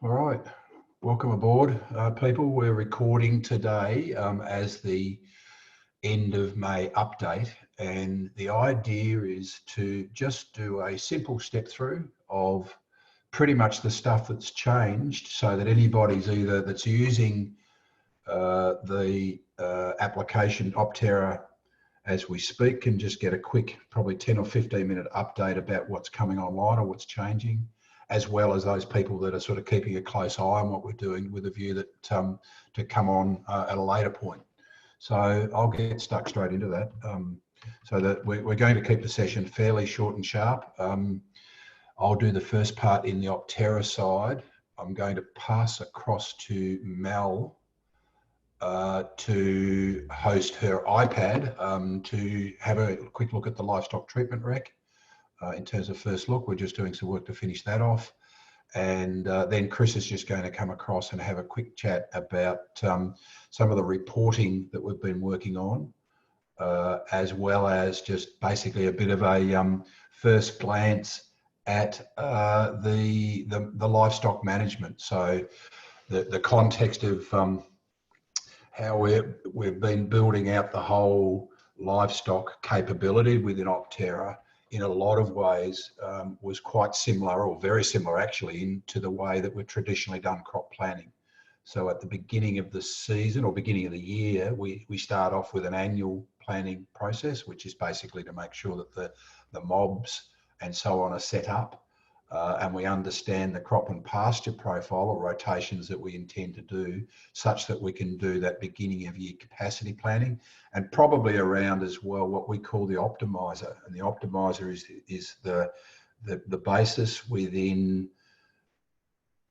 All right, welcome aboard, people. We're recording today as the end of May update, and the idea is to just do a simple step through of pretty much the stuff that's changed, so that anybody's either that's using the application Opterra as we speak can just get a quick, probably 10 or 15 minute update about what's coming online or what's changing, as well as those people that are sort of keeping a close eye on what we're doing with a view that to come on at a later point. So I'll get stuck straight into that. So that we're going to keep the session fairly short and sharp. I'll do the first part in the Opterra side. I'm going to pass across to Mel to host her iPad to have a quick look at the Livestock Treatment Rec. In terms of first look, we're just doing some work to finish that off. And then Chris is just going to come across and have a quick chat about some of the reporting that we've been working on, as well as just basically a bit of a first glance at the livestock management. So the context of how we've been building out the whole livestock capability within Opterra in a lot of ways was quite similar, or very similar actually, to the way that we've traditionally done crop planning. So at the beginning of the season or beginning of the year, we start off with an annual planning process, which is basically to make sure that the mobs and so on are set up. And we understand the crop and pasture profile or rotations that we intend to do, such that we can do that beginning of year capacity planning, and probably around as well what we call the optimizer. And the optimizer is the basis within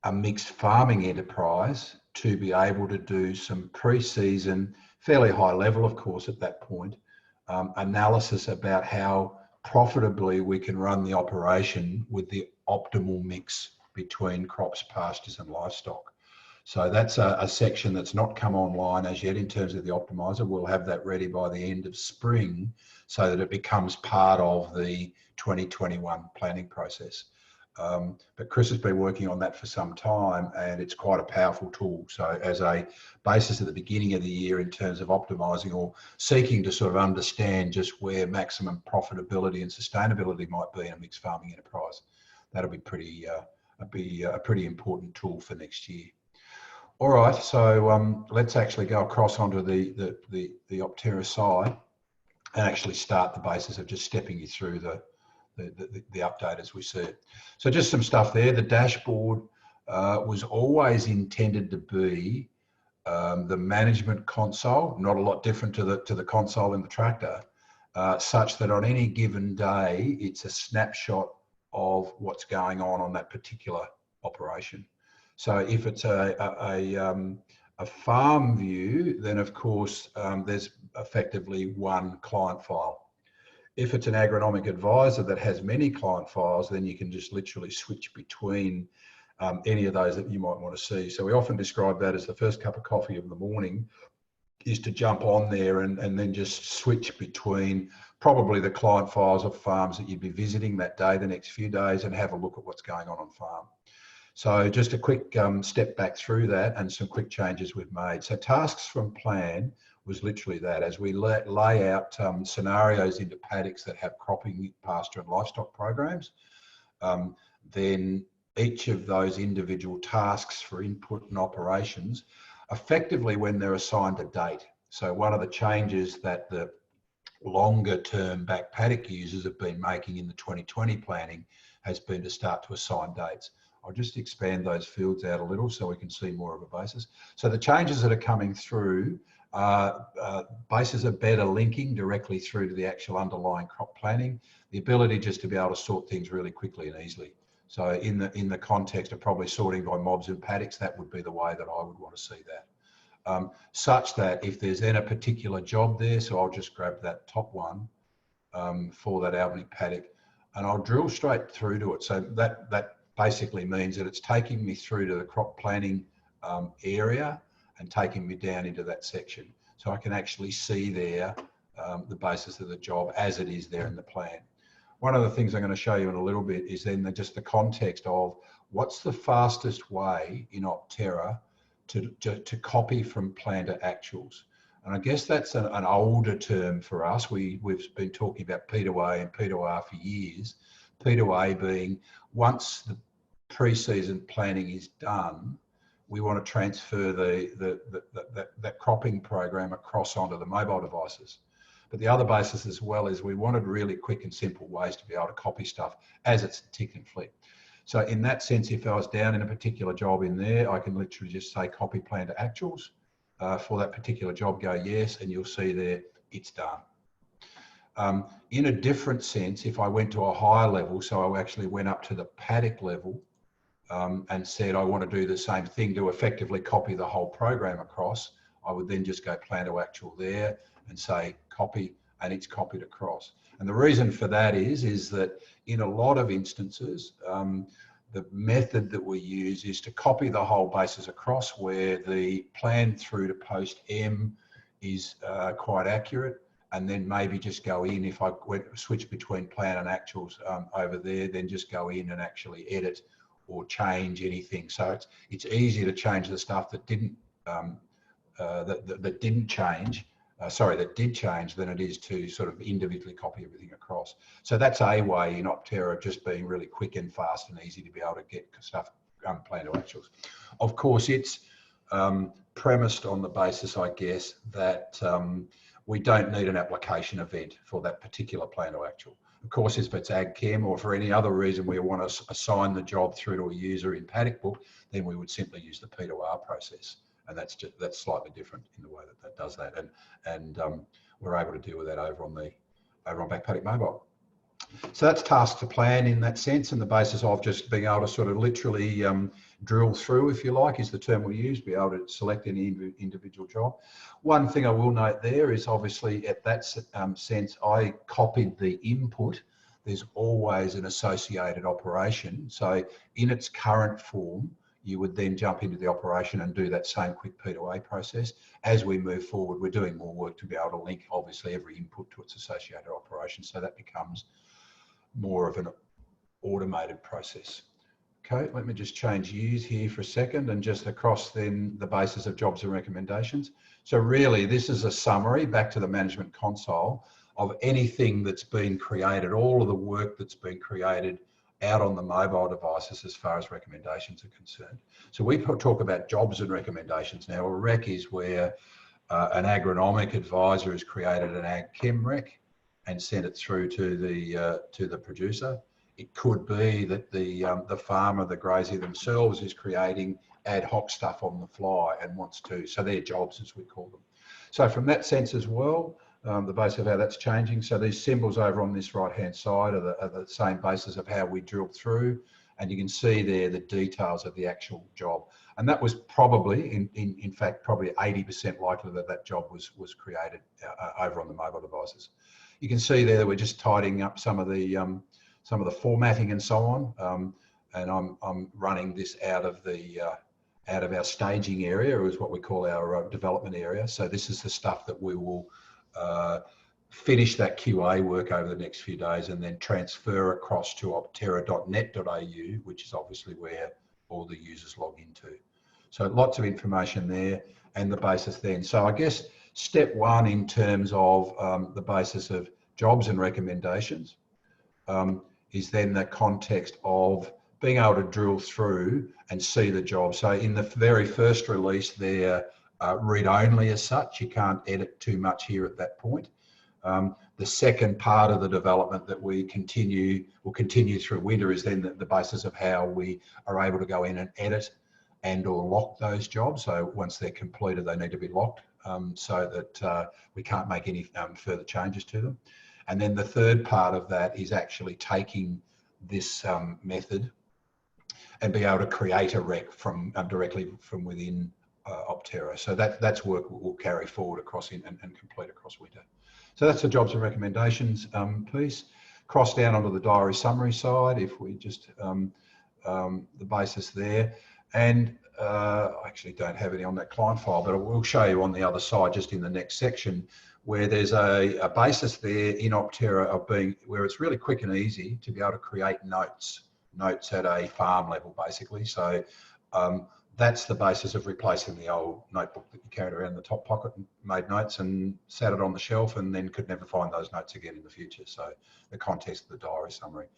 a mixed farming enterprise to be able to do some pre-season, fairly high level, of course, at that point, analysis about how profitably we can run the operation with the optimal mix between crops, pastures and livestock. So that's a section that's not come online as yet in terms of the optimizer. We'll have that ready by the end of spring so that it becomes part of the 2021 planning process. But Chris has been working on that for some time, and it's quite a powerful tool. So as a basis at the beginning of the year in terms of optimizing or seeking to sort of understand just where maximum profitability and sustainability might be in a mixed farming enterprise, that'll be a pretty important tool for next year. All right, so let's actually go across onto the Opterra side and actually start the basis of just stepping you through the update as we see it. So just some stuff there. The dashboard was always intended to be the management console, not a lot different to the console in the tractor, such that on any given day, it's a snapshot of what's going on that particular operation. So if it's a farm view, then of course there's effectively one client file. If it's an agronomic advisor that has many client files, then you can just literally switch between any of those that you might want to see. So we often describe that as the first cup of coffee of the morning, is to jump on there and then just switch between probably the client files of farms that you'd be visiting that day, the next few days, and have a look at what's going on farm. So just a quick step back through that and some quick changes we've made. So tasks from plan was literally that. As we lay out scenarios into paddocks that have cropping, pasture and livestock programs, then each of those individual tasks for input and operations, effectively when they're assigned a date. So one of the changes that the longer term back paddock users have been making in the 2020 planning has been to start to assign dates. I'll just expand those fields out a little so we can see more of a basis. So the changes that are coming through bases of better linking directly through to the actual underlying crop planning, the ability just to be able to sort things really quickly and easily. So in the context of probably sorting by mobs and paddocks, that would be the way that I would want to see that. Such that if there's then a particular job there, so I'll just grab that top one for that Albany paddock, and I'll drill straight through to it. So that basically means that it's taking me through to the crop planning area and taking me down into that section. So I can actually see there the basis of the job as it is there in the plan. one of the things I'm going to show you in a little bit is then just the context of what's the fastest way in Opterra to copy from plan to actuals. And I guess that's an older term for us. We've been talking about P2A and P2R for years. P2A being once the pre-season planning is done, we want to transfer that cropping program across onto the mobile devices. But the other basis as well is we wanted really quick and simple ways to be able to copy stuff as it's tick and flick. So in that sense, if I was down in a particular job in there, I can literally just say copy plan to actuals for that particular job, go yes, and you'll see there it's done. In a different sense, if I went to a higher level, so I actually went up to the paddock level and said I want to do the same thing to effectively copy the whole program across, I would then just go plan to actual there and say copy, and it's copied across. And the reason for that is that in a lot of instances, the method that we use is to copy the whole basis across where the plan through to post M is quite accurate, and then maybe just go in, if I switch between plan and actuals over there, then just go in and actually edit or change anything. So it's easier to change the stuff that didn't that did change than it is to sort of individually copy everything across. So that's a way in Opterra just being really quick and fast and easy to be able to get stuff plan to actuals. Of course, it's premised on the basis, I guess, that we don't need an application event for that particular plan to actual. Of course, if it's ag chem or for any other reason we want to assign the job through to a user in paddock book, then we would simply use the P2R process. And that's slightly different in the way that does that, and we're able to deal with that over on back paddock mobile. So that's task to plan in that sense, and the basis of just being able to sort of literally drill through, if you like, is the term we use, be able to select any individual job. One thing I will note there is obviously at that sense, I copied the input. There's always an associated operation. So in its current form, you would then jump into the operation and do that same quick P2A process. As we move forward, we're doing more work to be able to link obviously every input to its associated operation. So that becomes more of an automated process. Okay, let me just change views here for a second and just across then the basis of jobs and recommendations. So really this is a summary back to the management console of anything that's been created, all of the work that's been created out on the mobile devices as far as recommendations are concerned. So we talk about jobs and recommendations now. A rec is where an agronomic advisor has created an ag chem rec and sent it through to the producer. It could be that the farmer, the grazier themselves, is creating ad hoc stuff on the fly and wants to, so they're jobs as we call them. So from that sense as well, the base of how that's changing. So these symbols over on this right-hand side are the same basis of how we drilled through, and you can see there the details of the actual job. And that was probably, in fact, probably 80% likely that job was created over on the mobile devices. You can see there that we're just tidying up some of the formatting and so on. And I'm running this out of our staging area, or is what we call our development area. So this is the stuff that we will finish that QA work over the next few days and then transfer across to opterra.net.au, which is obviously where all the users log into. So lots of information there and the basis then. So I guess step one in terms of the basis of jobs and recommendations is then the context of being able to drill through and see the job. So in the very first release, they're read-only as such. You can't edit too much here at that point. The second part of the development that will continue through winter is then the basis of how we are able to go in and edit and or lock those jobs. So once they're completed, they need to be locked so that we can't make any further changes to them. And then the third part of that is actually taking this method and be able to create a rec from directly from within Opterra. So that's work we'll carry forward across and complete across winter. So that's the jobs and recommendations piece. Cross down onto the diary summary side, if we just, the basis there. And I actually don't have any on that client file, but I will show you on the other side, just in the next section, where there's a basis there in Opterra of where it's really quick and easy to be able to create notes at a farm level, basically. So that's the basis of replacing the old notebook that you carried around in the top pocket and made notes and sat it on the shelf and then could never find those notes again in the future. So the context of the diary summary.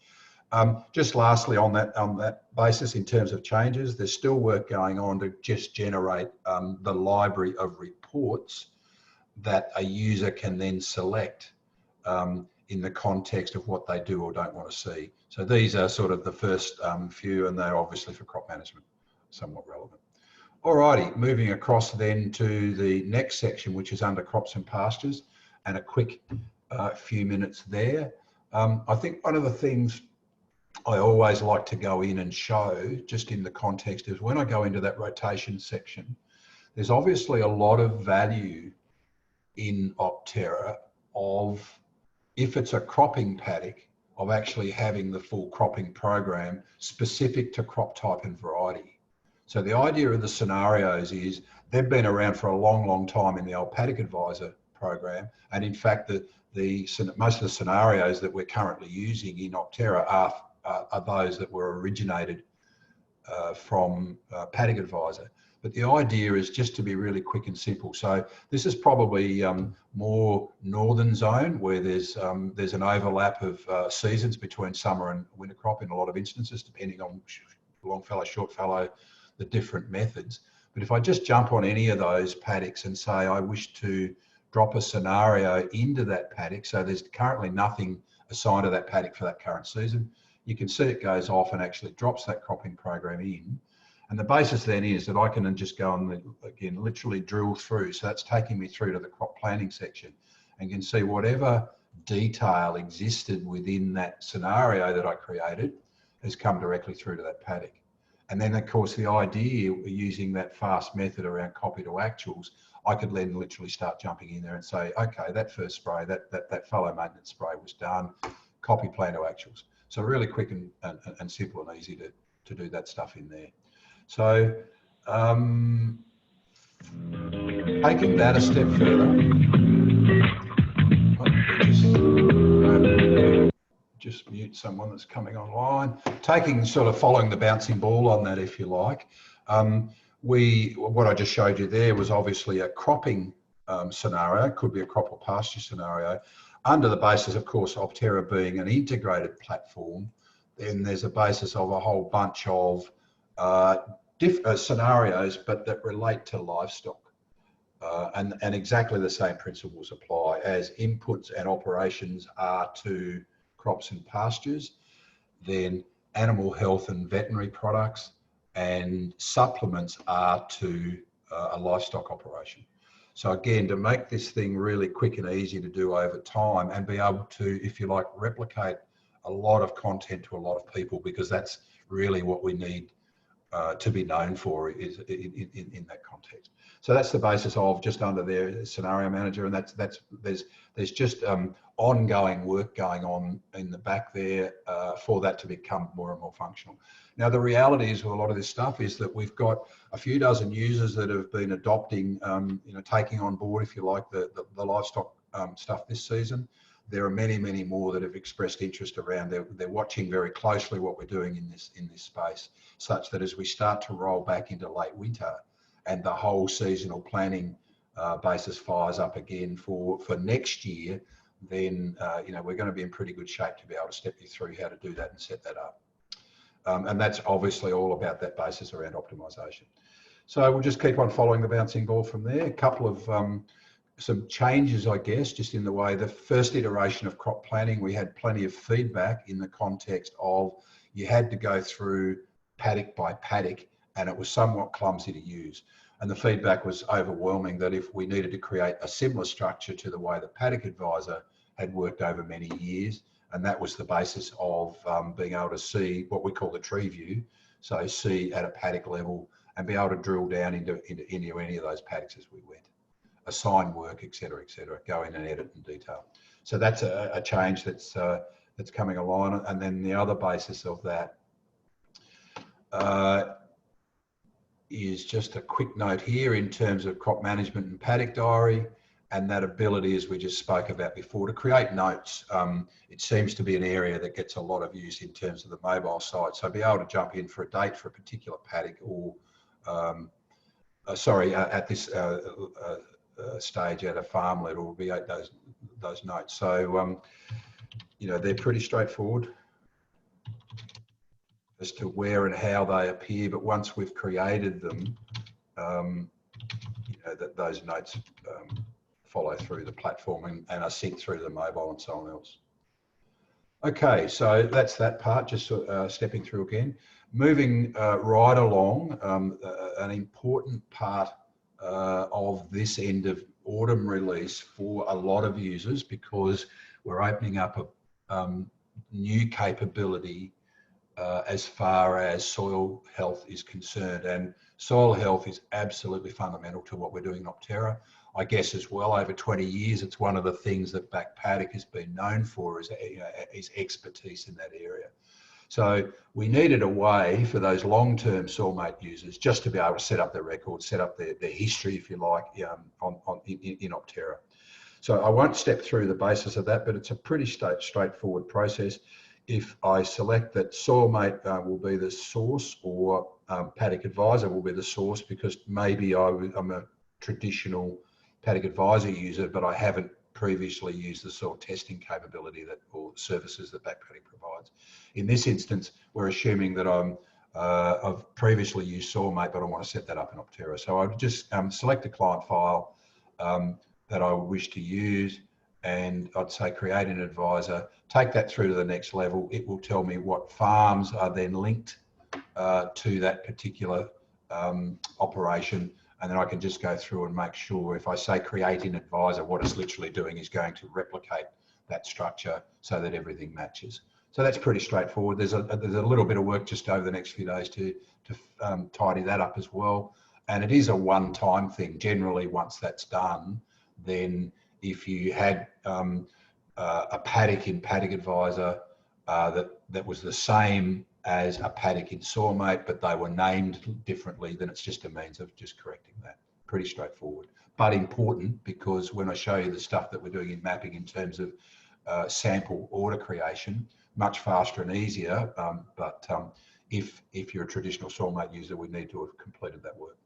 Just lastly, on that basis, in terms of changes, there's still work going on to just generate the library of reports that a user can then select in the context of what they do or don't want to see. So these are sort of the first few, and they're obviously for crop management, somewhat relevant. Alrighty, moving across then to the next section, which is under crops and pastures, and a quick few minutes there. I think one of the things I always like to go in and show, just in the context, is when I go into that rotation section, there's obviously a lot of value in Opterra of, if it's a cropping paddock, of actually having the full cropping program specific to crop type and variety. So the idea of the scenarios is they've been around for a long, long time in the old Paddock Advisor program. And in fact, most of the scenarios that we're currently using in Opterra are those that were originated from Paddock Advisor. But the idea is just to be really quick and simple. So this is probably more northern zone, where there's an overlap of seasons between summer and winter crop in a lot of instances, depending on long fallow, short fallow, the different methods. But if I just jump on any of those paddocks and say I wish to drop a scenario into that paddock, so there's currently nothing assigned to that paddock for that current season, you can see it goes off and actually drops that cropping program in. And the basis then is that I can then just go and, again, literally drill through. So that's taking me through to the crop planning section, and can see whatever detail existed within that scenario that I created has come directly through to that paddock. And then, of course, the idea using that fast method around copy to actuals, I could then literally start jumping in there and say, okay, that first spray, that fallow maintenance spray was done, copy plan to actuals. So really quick and simple and easy to do that stuff in there. So taking that a step further, just mute someone that's coming online. Following the bouncing ball on that, if you like. What I just showed you there was obviously a cropping scenario, could be a crop or pasture scenario, under the basis, of course, Opterra being an integrated platform. Then there's a basis of a whole bunch of scenarios, but that relate to livestock. And exactly the same principles apply as inputs and operations are to crops and pastures, then animal health and veterinary products and supplements are to a livestock operation. So again, to make this thing really quick and easy to do over time and be able to, if you like, replicate a lot of content to a lot of people, because that's really what we need to be known for, is in that context. So that's the basis of just under there scenario manager, and there's just ongoing work going on in the back there for that to become more and more functional. Now the reality is with a lot of this stuff is that we've got a few dozen users that have been adopting, taking on board, if you like, the livestock stuff this season. There are many, many more that have expressed interest around. They're watching very closely what we're doing in this space, such that as we start to roll back into late winter and the whole seasonal planning basis fires up again for next year, then we're going to be in pretty good shape to be able to step you through how to do that and set that up. And that's obviously all about that basis around optimization. So we'll just keep on following the bouncing ball from there. A couple of some changes, I guess, just in the way the first iteration of crop planning, we had plenty of feedback in the context of you had to go through paddock by paddock and it was somewhat clumsy to use. And the feedback was overwhelming that if we needed to create a similar structure to the way the Paddock Advisor had worked over many years, and that was the basis of being able to see what we call the tree view, so see at a paddock level and be able to drill down into any of those paddocks as we went. Assign work, et cetera, go in and edit in detail. So that's a change that's coming along. And then the other basis of that is just a quick note here in terms of crop management and paddock diary, and that ability, as we just spoke about before, to create notes. It seems to be an area that gets a lot of use in terms of the mobile side. So be able to jump in for a date for a particular paddock, or at this stage at a farm level, will be those notes. So you know, they're pretty straightforward as to where and how they appear, but once we've created them, you know, that those notes follow through the platform and are synced through to the mobile and so on else. Okay, so that's that part, just stepping through again. Moving right along, an important part of this end of autumn release for a lot of users, because we're opening up a new capability as far as soil health is concerned. And soil health is absolutely fundamental to what we're doing in Opterra. I guess as well, over 20 years, it's one of the things that Back Paddock has been known for, is expertise in that area. So we needed a way for those long-term soilmate users just to be able to set up their records, set up their history, if you like, in Opterra. So I won't step through the basis of that, but it's a pretty straightforward process. If I select that soilmate will be the source, or paddock advisor will be the source, because maybe I'm a traditional paddock advisor user, but I haven't previously used the soil testing capability or services that Back Paddock provides. In this instance, we're assuming that I've previously used soilmate, but I want to set that up in Opterra. So I would just select a client file that I wish to use, and I'd say create an advisor, take that through to the next level. It will tell me what farms are then linked to that particular operation. And then I can just go through and make sure, if I say create an advisor, what it's literally doing is going to replicate that structure so that everything matches. So that's pretty straightforward. There's a little bit of work just over the next few days to tidy that up as well. And it is a one-time thing. Generally, once that's done, then if you had a paddock in Paddock Advisor that was the same as a paddock in soilmate, but they were named differently, then it's just a means of just correcting that. Pretty straightforward, but important, because when I show you the stuff that we're doing in mapping in terms of sample order creation, much faster and easier. But if you're a traditional soilmate user, we need to have completed that work.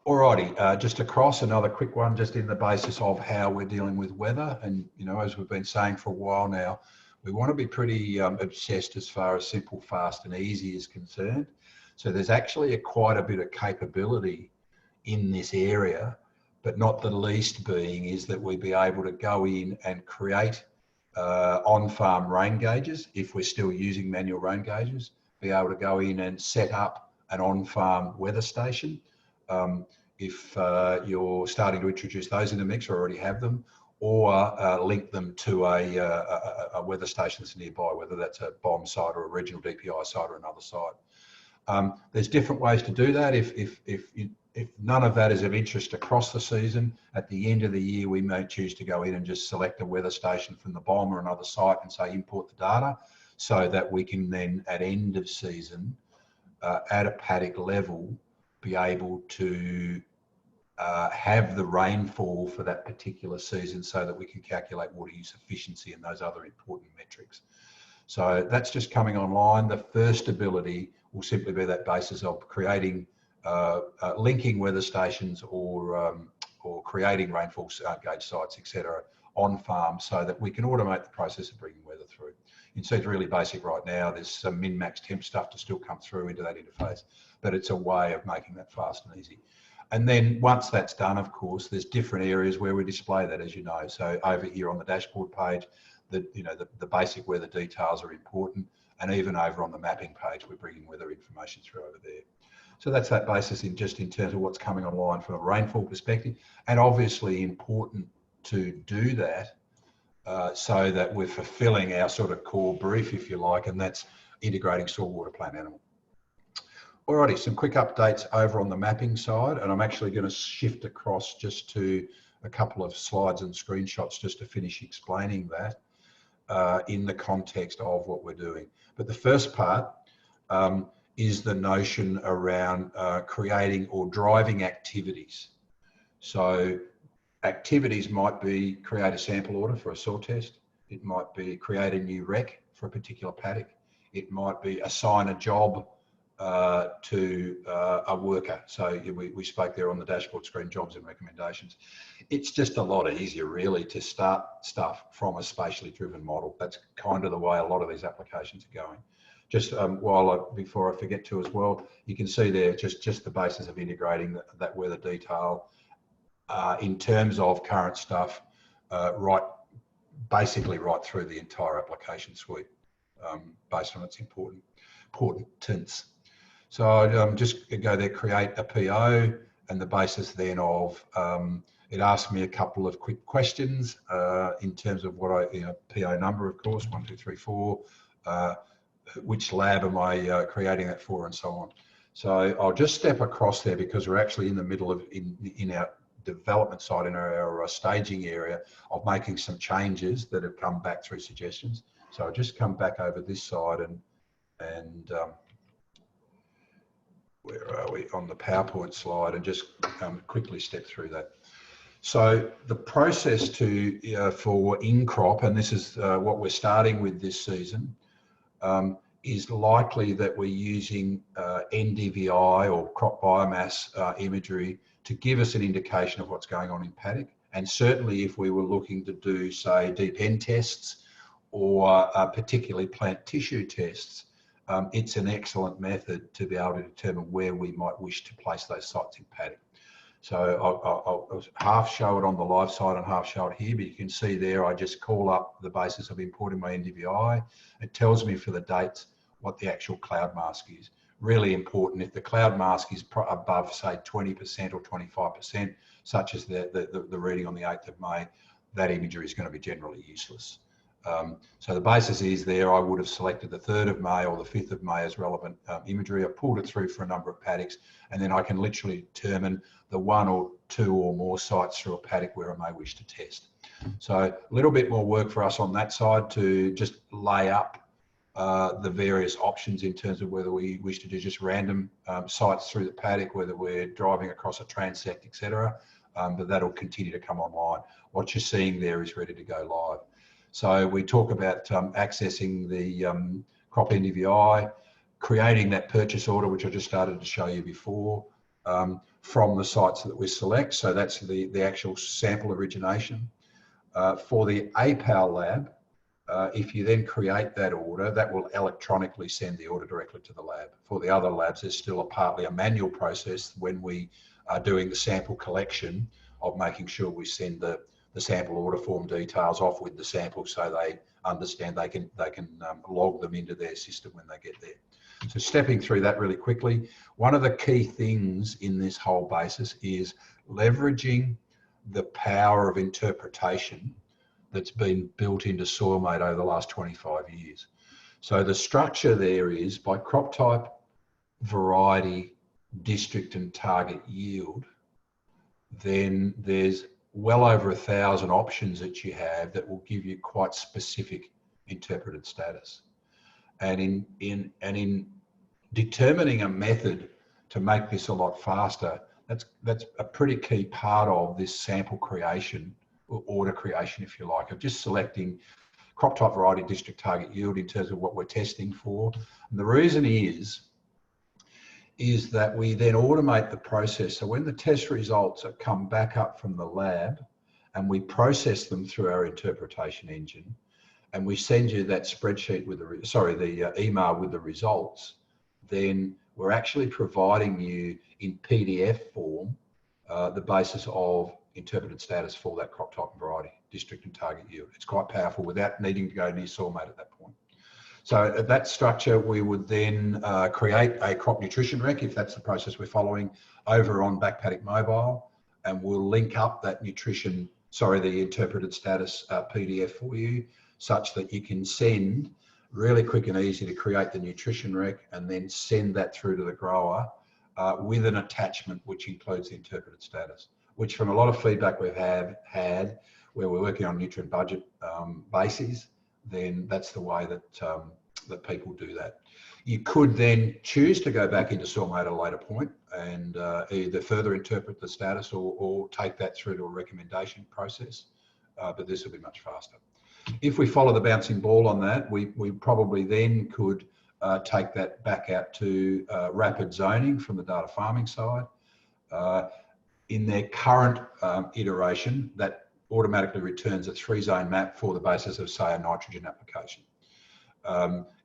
Alrighty, just across another quick one, just in the basis of how we're dealing with weather. And, you know, as we've been saying for a while now, we want to be pretty obsessed as far as simple, fast and easy is concerned. So there's actually quite a bit of capability in this area, but not the least being is that we be able to go in and create on-farm rain gauges, if we're still using manual rain gauges, be able to go in and set up an on-farm weather station. If you're starting to introduce those in the mix or already have them, or link them to a weather station that's nearby, whether that's a BOM site or a regional DPI site or another site. There's different ways to do that. If none of that is of interest across the season, at the end of the year, we may choose to go in and just select a weather station from the BOM or another site and say import the data, so that we can then at end of season, at a paddock level, be able to have the rainfall for that particular season, so that we can calculate water use efficiency and those other important metrics. So that's just coming online. The first ability will simply be that basis of creating, linking weather stations or creating rainfall gauge sites, etc., on farm, so that we can automate the process of bringing weather through. You can see it's really basic right now. There's some min-max temp stuff to still come through into that interface, but it's a way of making that fast and easy. And then once that's done, of course, there's different areas where we display that, as you know. So over here on the dashboard page, the basic weather details are important, and even over on the mapping page, we're bringing weather information through over there. So that's that basis in terms of what's coming online from a rainfall perspective, and obviously important to do that so that we're fulfilling our sort of core brief, if you like, and that's integrating soil water plant animal. Alrighty, some quick updates over on the mapping side, and I'm actually going to shift across just to a couple of slides and screenshots just to finish explaining that in the context of what we're doing. But the first part is the notion around creating or driving activities. So activities might be create a sample order for a soil test. It might be create a new rec for a particular paddock. It might be assign a job to a worker. So we spoke there on the dashboard screen, jobs and recommendations. It's just a lot easier really to start stuff from a spatially driven model. That's kind of the way a lot of these applications are going. Just before I forget to as well, you can see there just the basis of integrating that weather detail in terms of current stuff, basically right through the entire application suite, based on its importance. So I'd just go there, create a PO, and the basis then of it asked me a couple of quick questions in terms of what PO number, of course, 1, 2, 3, 4. Which lab am I creating that for, and so on. So I'll just step across there because we're actually in the middle of in our development side, in our staging area, of making some changes that have come back through suggestions. So I'll just come back over this side and where are we on the PowerPoint slide, and just quickly step through that. So the process for in-crop, and this is what we're starting with this season, is likely that we're using NDVI or crop biomass imagery to give us an indication of what's going on in paddock. And certainly if we were looking to do, say, deep end tests or particularly plant tissue tests, it's an excellent method to be able to determine where we might wish to place those sites in paddock. So I'll half show it on the live side and half show it here, but you can see there I just call up the basis of importing my NDVI. It tells me for the dates what the actual cloud mask is. Really important. If the cloud mask is above, say, 20% or 25%, such as the reading on the 8th of May, that imagery is going to be generally useless. So the basis is there, I would have selected the 3rd of May or the 5th of May as relevant imagery. I pulled it through for a number of paddocks, and then I can literally determine the 1 or 2 or more sites through a paddock where I may wish to test. So a little bit more work for us on that side to just lay up the various options in terms of whether we wish to do just random sites through the paddock, whether we're driving across a transect, etc. But that'll continue to come online. What you're seeing there is ready to go live. So we talk about accessing the crop NDVI, creating that purchase order, which I just started to show you before, from the sites that we select. So that's the actual sample origination. For the APAL lab, if you then create that order, that will electronically send the order directly to the lab. For the other labs, there's still partly a manual process when we are doing the sample collection of making sure we send the sample order form details off with the sample so they understand they can log them into their system when they get there. So stepping through that really quickly, one of the key things in this whole basis is leveraging the power of interpretation that's been built into SoilMate over the last 25 years. So the structure there is by crop type, variety, district and target yield, then there's well over 1,000 options that you have that will give you quite specific interpreted status. And in determining a method to make this a lot faster, that's a pretty key part of this sample creation or order creation, if you like, of just selecting crop type, variety, district, target yield in terms of what we're testing for. And the reason is that we then automate the process. So when the test results come back up from the lab and we process them through our interpretation engine, and we send you that spreadsheet with the email with the results, then we're actually providing you in PDF form the basis of interpreted status for that crop type and variety, district and target yield. It's quite powerful without needing to go near SoilMate at that point. So at that structure, we would then create a crop nutrition rec, if that's the process we're following, over on Back Paddock Mobile, and we'll link up that the interpreted status PDF for you, such that you can send really quick and easy to create the nutrition rec and then send that through to the grower with an attachment which includes the interpreted status, which from a lot of feedback we've had where we're working on nutrient budget bases, then that's the way that that people do that. You could then choose to go back into soil mode at a later point and either further interpret the status or take that through to a recommendation process, but this will be much faster. If we follow the bouncing ball on that, we probably then could take that back out to rapid zoning from the data farming side. In their current iteration, that automatically returns a 3-zone map for the basis of, say, a nitrogen application.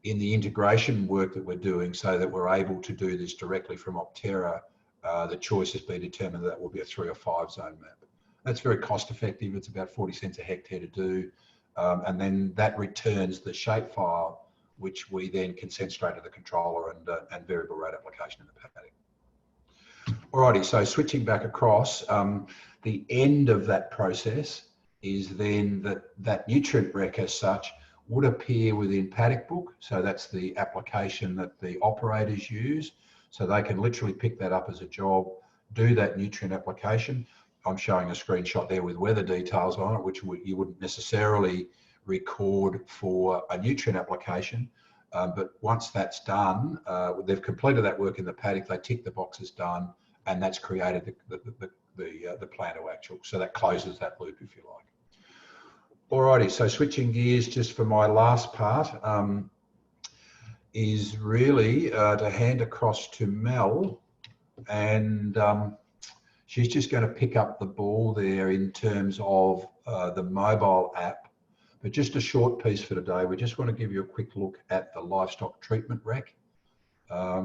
In the integration work that we're doing so that we're able to do this directly from Opterra, the choice has been determined that will be a 3 or 5 zone map. That's very cost effective. It's about 40 cents a hectare to do. And then that returns the shapefile, which we then can send straight to the controller and variable rate application in the paddock. Alrighty, so switching back across, the end of that process is then that nutrient rec as such would appear within paddock book. So that's the application that the operators use. So they can literally pick that up as a job, do that nutrient application. I'm showing a screenshot there with weather details on it, which you wouldn't necessarily record for a nutrient application. But once that's done, they've completed that work in the paddock, they tick the boxes done, and that's created the plan to actual. So that closes that loop, if you like. Alrighty, so switching gears just for my last part is really to hand across to Mel, and she's just going to pick up the ball there in terms of the mobile app. But just a short piece for today, we just want to give you a quick look at the Livestock Treatment Rec.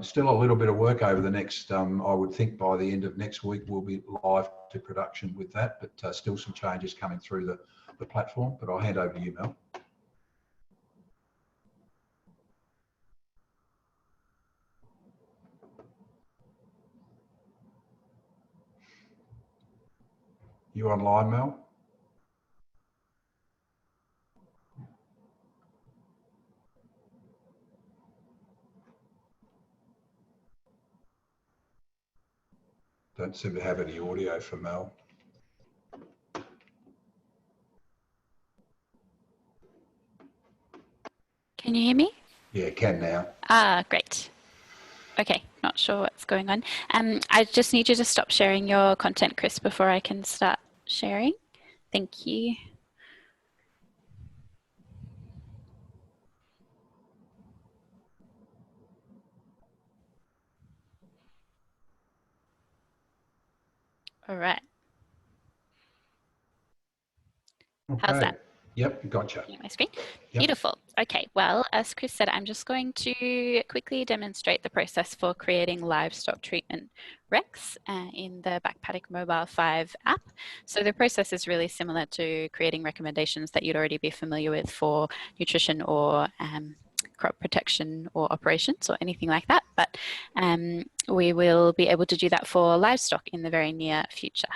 Still a little bit of work over the next, I would think by the end of next week, we'll be live to production with that, but still some changes coming through the platform. But I'll hand over to you, Mel. You online, Mel? Don't seem to have any audio for Mel. Can you hear me? Yeah, can now. Ah, great. Okay, not sure what's going on. I just need you to stop sharing your content, Chris, before I can start sharing. Thank you. All right. Okay. How's that? Yep, gotcha. My screen. Yep. Beautiful. Okay, well, as Chris said, I'm just going to quickly demonstrate the process for creating livestock treatment recs in the Back Paddock Mobile 5 app. So the process is really similar to creating recommendations that you'd already be familiar with for nutrition or crop protection or operations or anything like that, but we will be able to do that for livestock in the very near future.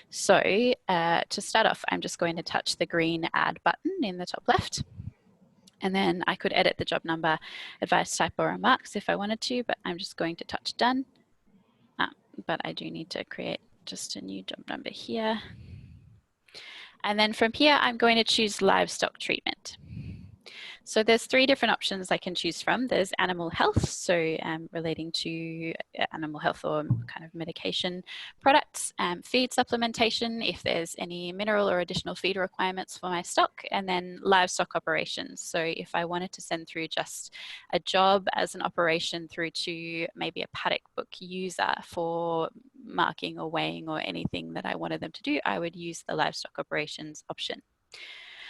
So to start off, I'm just going to touch the green add button in the top left, and then I could edit the job number, advice type, or remarks if I wanted to, but I'm just going to touch done. But I do need to create just a new job number here. And then from here, I'm going to choose livestock treatment. So there's 3 different options I can choose from. There's animal health, so relating to animal health or kind of medication products, feed supplementation, if there's any mineral or additional feed requirements for my stock, and then livestock operations. So if I wanted to send through just a job as an operation through to maybe a paddock book user for marking or weighing or anything that I wanted them to do, I would use the livestock operations option.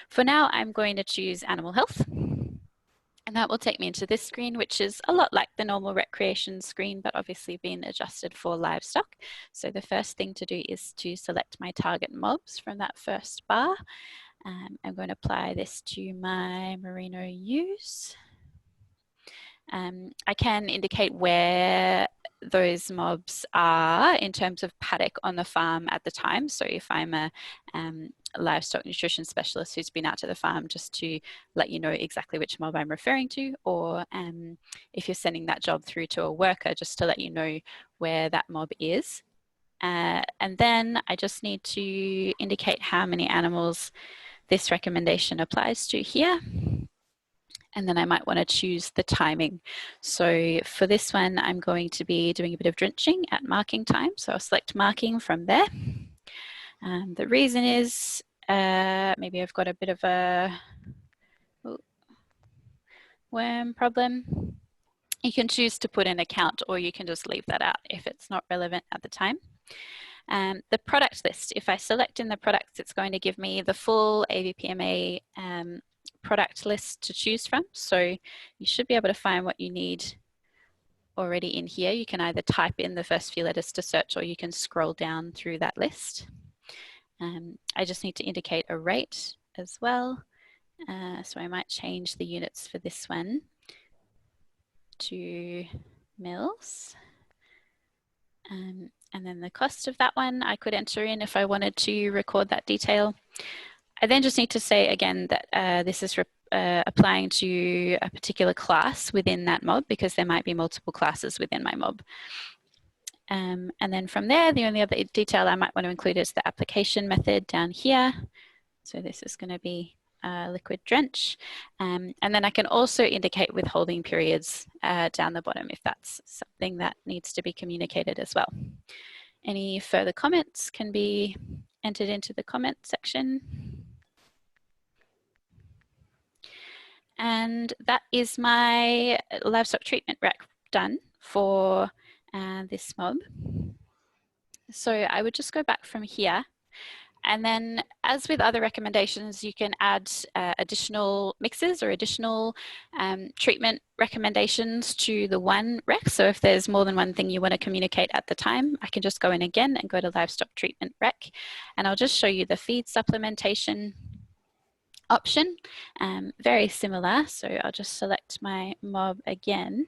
For now, I'm going to choose animal health, and that will take me into this screen, which is a lot like the normal recreation screen, but obviously been adjusted for livestock. So the first thing to do is to select my target mobs from that first bar. I'm going to apply this to my merino ewes. I can indicate where those mobs are in terms of paddock on the farm at the time. So if I'm a livestock nutrition specialist who's been out to the farm, just to let you know exactly which mob I'm referring to, or if you're sending that job through to a worker, just to let you know where that mob is. And then I just need to indicate how many animals this recommendation applies to here. And then I might want to choose the timing. So for this one, I'm going to be doing a bit of drenching at marking time. So I'll select marking from there. The reason is maybe I've got a bit of a worm problem. You can choose to put in a count, or you can just leave that out if it's not relevant at the time. The product list, if I select in the products, it's going to give me the full AVPMA product list to choose from. So you should be able to find what you need already in here. You can either type in the first few letters to search, or you can scroll down through that list. I just need to indicate a rate as well. So I might change the units for this one to mils. And then the cost of that one I could enter in if I wanted to record that detail. I then just need to say again that this is applying to a particular class within that mob, because there might be multiple classes within my mob. And then from there, the only other detail I might want to include is the application method down here. So this is going to be liquid drench. And then I can also indicate withholding periods down the bottom if that's something that needs to be communicated as well. Any further comments can be entered into the comment section. And that is my livestock treatment rec done for this mob. So I would just go back from here. And then, as with other recommendations, you can add additional mixes or additional treatment recommendations to the one rec. So if there's more than one thing you want to communicate at the time, I can just go in again and go to Livestock Treatment Rec. And I'll just show you the feed supplementation option. Very similar. So I'll just select my mob again.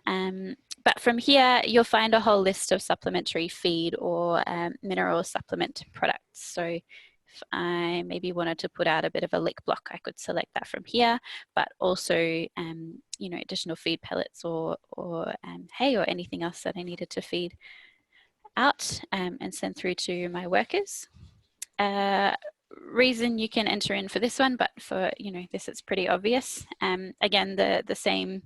But from here, you'll find a whole list of supplementary feed or mineral supplement products. So if I maybe wanted to put out a bit of a lick block, I could select that from here, but also, you know, additional feed pellets or hay or anything else that I needed to feed out and send through to my workers. Reason you can enter in for this one, but for, you know, this it's pretty obvious. Again, the same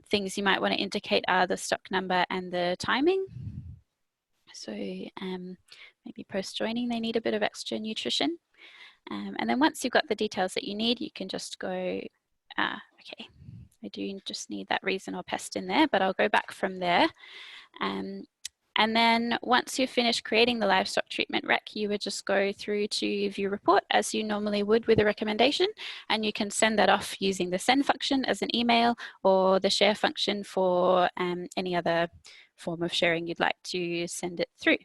things you might want to indicate are the stock number and the timing. So maybe post-joining, they need a bit of extra nutrition. And then once you've got the details that you need, you can just go, okay, I do just need that reason or pest in there, but I'll go back from there. And then once you've finished creating the livestock treatment rec, you would just go through to view report as you normally would with a recommendation, and you can send that off using the send function as an email or the share function for any other form of sharing you'd like to send it through.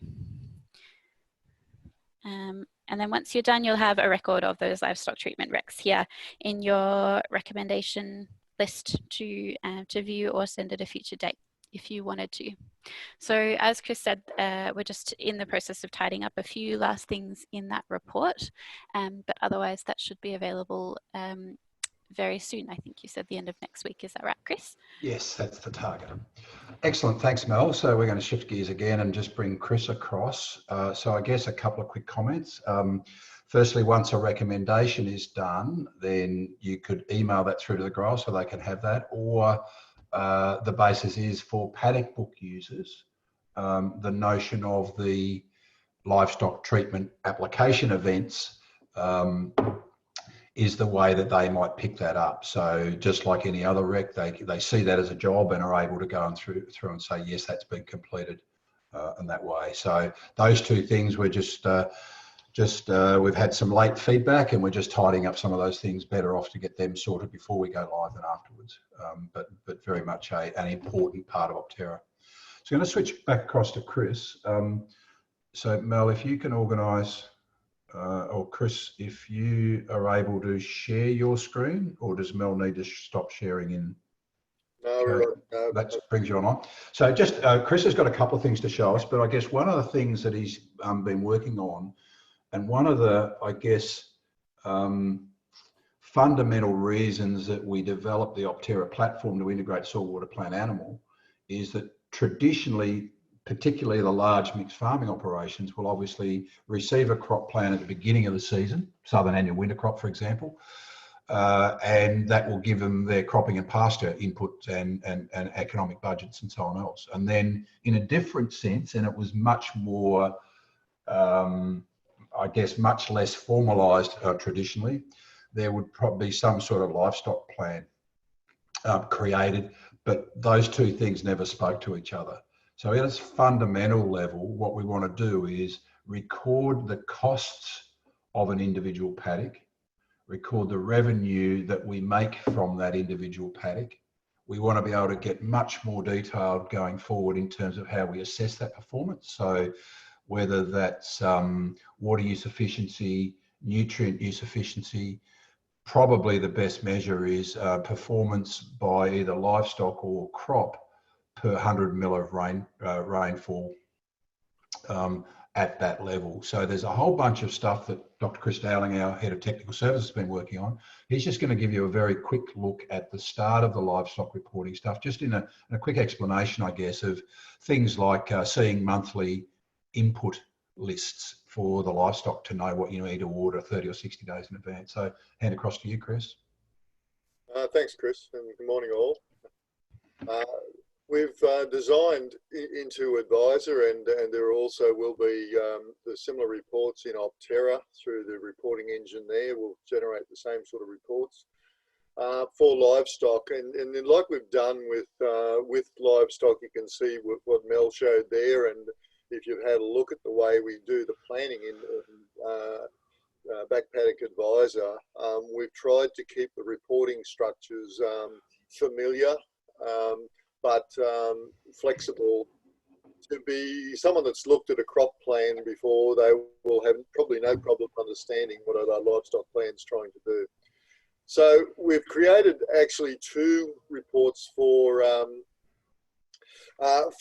And then once you're done, you'll have a record of those livestock treatment recs here in your recommendation list to view or send at a future date if you wanted to. So as Chris said, we're just in the process of tidying up a few last things in that report, but otherwise that should be available very soon. I think you said the end of next week. Is that right, Chris? Yes, that's the target. Excellent, thanks Mel. So we're going to shift gears again and just bring Chris across. So I guess a couple of quick comments. Firstly, once a recommendation is done, then you could email that through to the grower so they can have that, or the basis is for paddock book users, the notion of the livestock treatment application events is the way that they might pick that up. So just like any other rec, they see that as a job and are able to go and through and say, yes, that's been completed in that way. So those two things were just we've had some late feedback and we're just tidying up some of those things, better off to get them sorted before we go live than afterwards. But very much an important part of Opterra. So I'm going to switch back across to Chris. So Mel, if you can organise, or Chris, if you are able to share your screen, or does Mel need to stop sharing in? No. That brings you on. So just Chris has got a couple of things to show us, but I guess one of the things that he's been working on, and one of the, I guess, fundamental reasons that we developed the Opterra platform to integrate soil, water, plant, animal, is that traditionally, particularly the large mixed farming operations, will obviously receive a crop plan at the beginning of the season, southern annual winter crop, for example. and that will give them their cropping and pasture inputs and economic budgets and so on else. And then in a different sense, and it was much more, I guess, much less formalised traditionally, there would probably be some sort of livestock plan created, but those two things never spoke to each other. So at its fundamental level, what we want to do is record the costs of an individual paddock, record the revenue that we make from that individual paddock. We want to be able to get much more detailed going forward in terms of how we assess that performance. So whether that's water use efficiency, nutrient use efficiency, probably the best measure is performance by either livestock or crop per 100 mil of rainfall at that level. So there's a whole bunch of stuff that Dr. Chris Dowling, our Head of Technical Services, has been working on. He's just going to give you a very quick look at the start of the livestock reporting stuff, just in a quick explanation, I guess, of things like seeing monthly input lists for the livestock to know what you need to order 30 or 60 days in advance. So hand across to you, Chris. Thanks, Chris, and good morning all. We've designed into Advisor, and there also will be the similar reports in Opterra through the reporting engine there. Will generate the same sort of reports for livestock, and like we've done with livestock, you can see what Mel showed there, and if you've had a look at the way we do the planning in Back Paddock Advisor, we've tried to keep the reporting structures familiar, but flexible. To be someone that's looked at a crop plan before, they will have probably no problem understanding what are the livestock plans trying to do. So we've created actually two reports for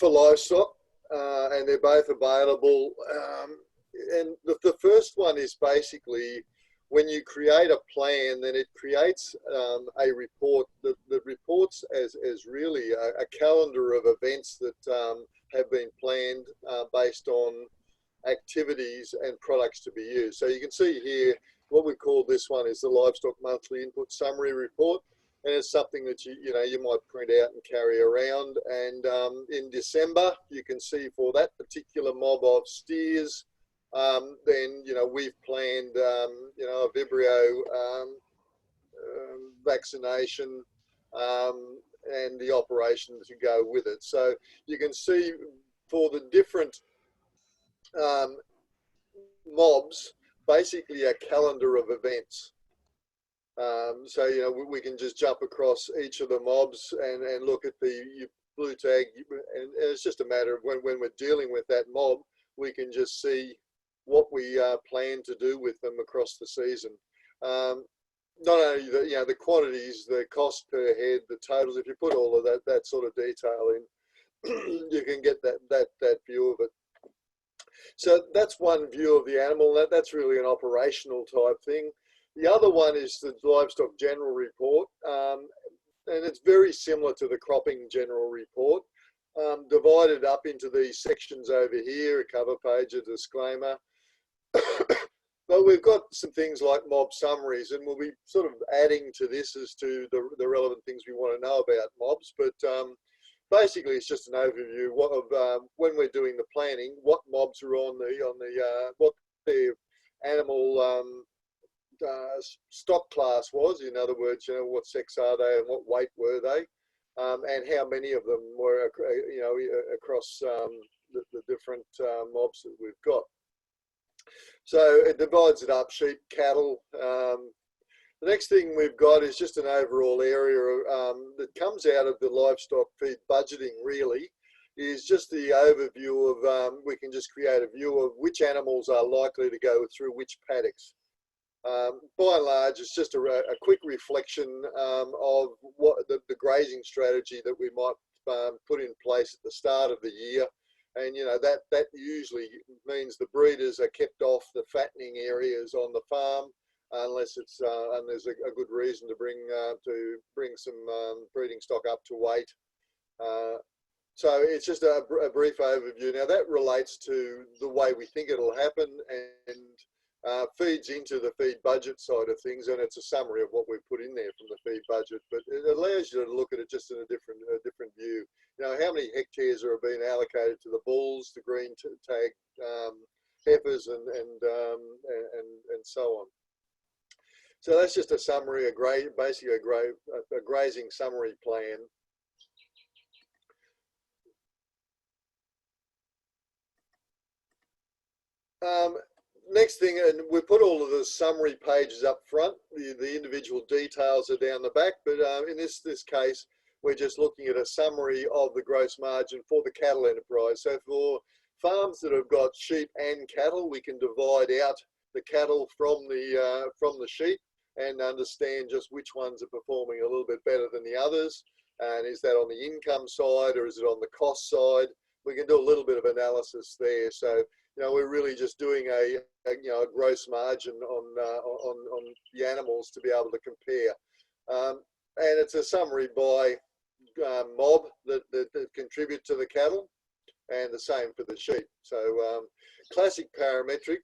livestock, and they're both available. And the first one is basically when you create a plan, then it creates a report that reports as really a calendar of events that have been planned based on activities and products to be used. So you can see here, what we call this one is the Livestock Monthly Input Summary Report. And it's something that you might print out and carry around. And in December, you can see for that particular mob of steers, then we've planned a Vibrio vaccination and the operation to go with it. So you can see for the different mobs, basically a calendar of events. So we can just jump across each of the mobs and look at the blue tag, and it's just a matter of when we're dealing with that mob, we can just see what we plan to do with them across the season. Not only the quantities, the cost per head, the totals. If you put all of that sort of detail in, you can get that view of it. So that's one view of the animal. That's really an operational type thing. The other one is the Livestock General Report, and it's very similar to the Cropping General Report, divided up into these sections over here, a cover page, a disclaimer. But we've got some things like mob summaries, and we'll be sort of adding to this as to the relevant things we want to know about mobs. But basically, it's just an overview of when we're doing the planning, what mobs are on the what their animal stock class was. In other words, what sex are they and what weight were they, and how many of them were across the different mobs that we've got. So it divides it up: sheep, cattle. The next thing we've got is just an overall area that comes out of the livestock feed budgeting. Really, is just the overview of. We can just create a view of which animals are likely to go through which paddocks. By and large, it's just a quick reflection of what the grazing strategy that we might put in place at the start of the year. And that usually means the breeders are kept off the fattening areas on the farm, unless it's and there's a good reason to bring some breeding stock up to weight. So it's just a brief overview. Now that relates to the way we think it'll happen, and feeds into the feed budget side of things, and it's a summary of what we've put in there from the feed budget, but it allows you to look at it just in a different view. You know, how many hectares are being allocated to the bulls, the green tag heifers, and so on. So that's just a summary, basically a grazing summary plan. Next thing, and we put all of the summary pages up front. The individual details are down the back, but in this case, we're just looking at a summary of the gross margin for the cattle enterprise. So for farms that have got sheep and cattle, we can divide out the cattle from the sheep and understand just which ones are performing a little bit better than the others. And is that on the income side or is it on the cost side? We can do a little bit of analysis there. So, you know, we're really just doing a gross margin on the animals to be able to compare. And it's a summary by mob that contribute to the cattle, and the same for the sheep. So classic parametric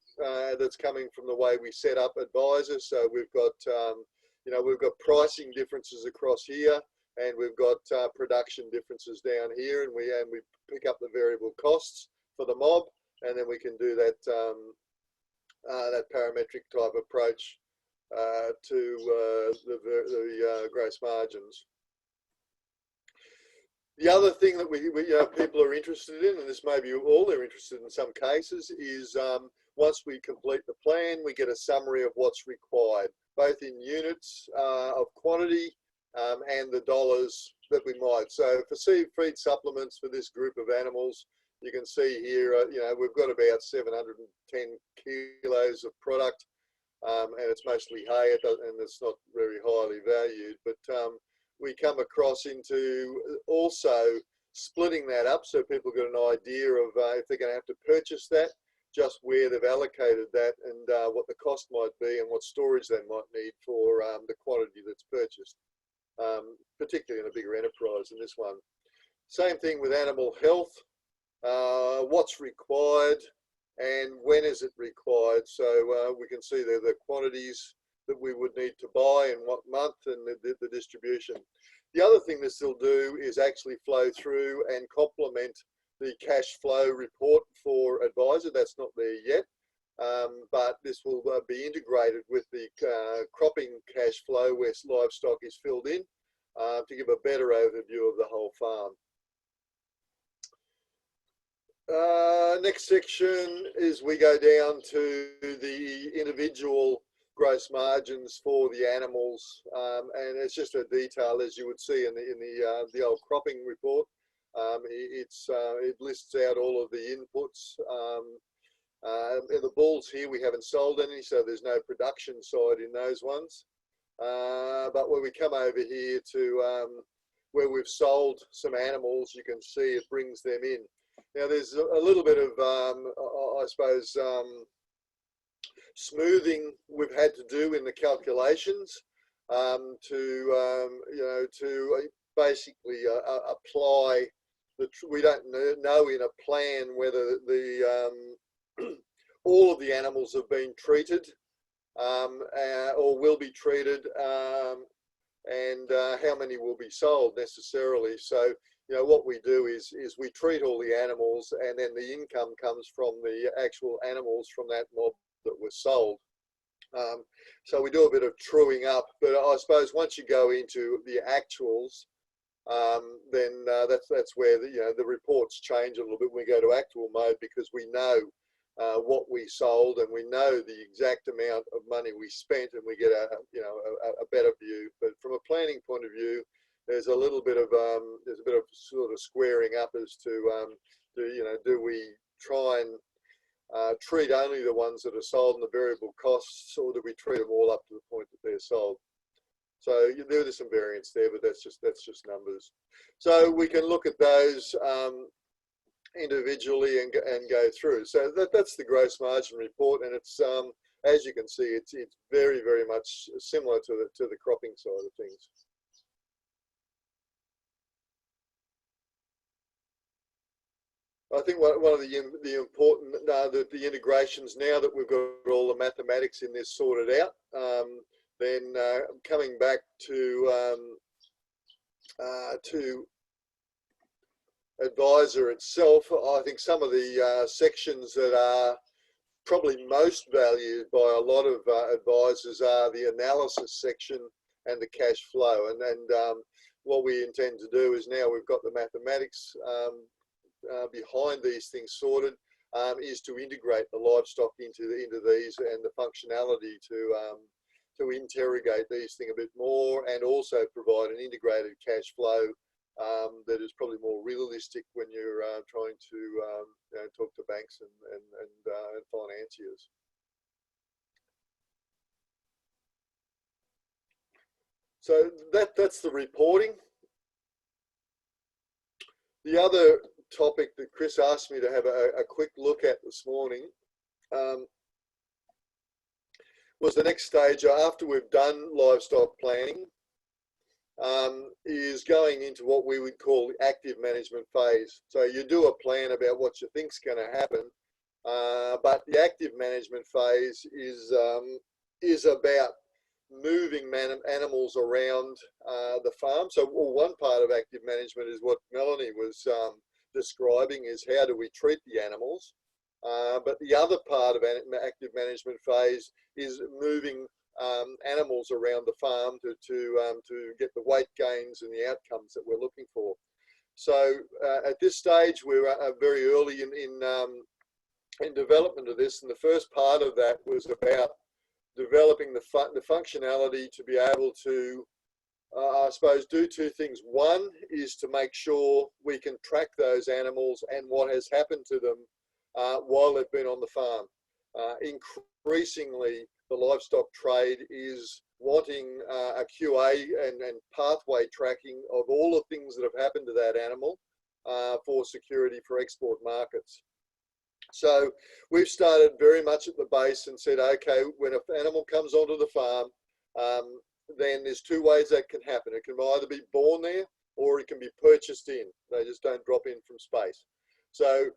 that's coming from the way we set up advisors. So we've got we've got pricing differences across here, and we've got production differences down here, and we pick up the variable costs for the mob, and then we can do that that parametric type approach to the gross margins. The other thing that we people are interested in, and this may be all they're interested in some cases, is once we complete the plan, we get a summary of what's required, both in units of quantity and the dollars that we might. So for feed supplements for this group of animals, you can see here, we've got about 710 kilos of product, and it's mostly hay, and it's not very highly valued, but we come across into also splitting that up so people get an idea of if they're going to have to purchase that, just where they've allocated that, and what the cost might be and what storage they might need for the quantity that's purchased, particularly in a bigger enterprise than this one. Same thing with animal health, what's required and when is it required. So we can see the quantities that we would need to buy in what month, and the distribution. The other thing this will do is actually flow through and complement the cash flow report for advisor. That's not there yet, but this will be integrated with the cropping cash flow where livestock is filled in to give a better overview of the whole farm. Next section is we go down to the individual gross margins for the animals, and it's just a detail as you would see in the old cropping report. It lists out all of the inputs. In the bulls here we haven't sold any, so there's no production side in those ones. But when we come over here to where we've sold some animals, you can see it brings them in. Now there's a little bit of I suppose smoothing we've had to do in the calculations to basically apply we don't know in a plan whether the all of the animals have been treated or will be treated, and how many will be sold necessarily. So what we do is we treat all the animals, and then the income comes from the actual animals from that mob that was sold. So we do a bit of truing up, but I suppose once you go into the actuals, then that's where the reports change a little bit when we go to actual mode, because we know what we sold and we know the exact amount of money we spent, and we get a better view. But from a planning point of view, there's a little bit of sort of squaring up as to do we try and treat only the ones that are sold and the variable costs, or do we treat them all up to the point that they're sold? So there's some variance there, but that's just numbers. So we can look at those individually and go through. So that's the gross margin report, and it's as you can see, it's very, very much similar to the cropping side of things. I think one of the important the integrations, now that we've got all the mathematics in this sorted out, then coming back to advisor itself, I think some of the sections that are probably most valued by a lot of advisors are the analysis section and the cash flow. And what we intend to do is, now we've got the mathematics behind these things sorted, is to integrate the livestock into these, and the functionality to interrogate these things a bit more, and also provide an integrated cash flow that is probably more realistic when you're trying to talk to banks and financiers. So that's the reporting. The other topic that Chris asked me to have a quick look at this morning was the next stage after we've done livestock planning, is going into what we would call the active management phase. So you do a plan about what you think's going to happen, but the active management phase is about moving animals around the farm. So one part of active management is what Melanie was describing, is how do we treat the animals. But the other part of active management phase is moving animals around the farm to get the weight gains and the outcomes that we're looking for. So at this stage, we're very early in development of this, and the first part of that was about developing the functionality to be able to, I suppose, do two things. One is to make sure we can track those animals and what has happened to them while they've been on the farm. Increasingly, the livestock trade is wanting a QA and pathway tracking of all the things that have happened to that animal for security for export markets. So we've started very much at the base and said, okay, when an animal comes onto the farm, then there's two ways that can happen. It can either be born there or it can be purchased in. They just don't drop in from space. So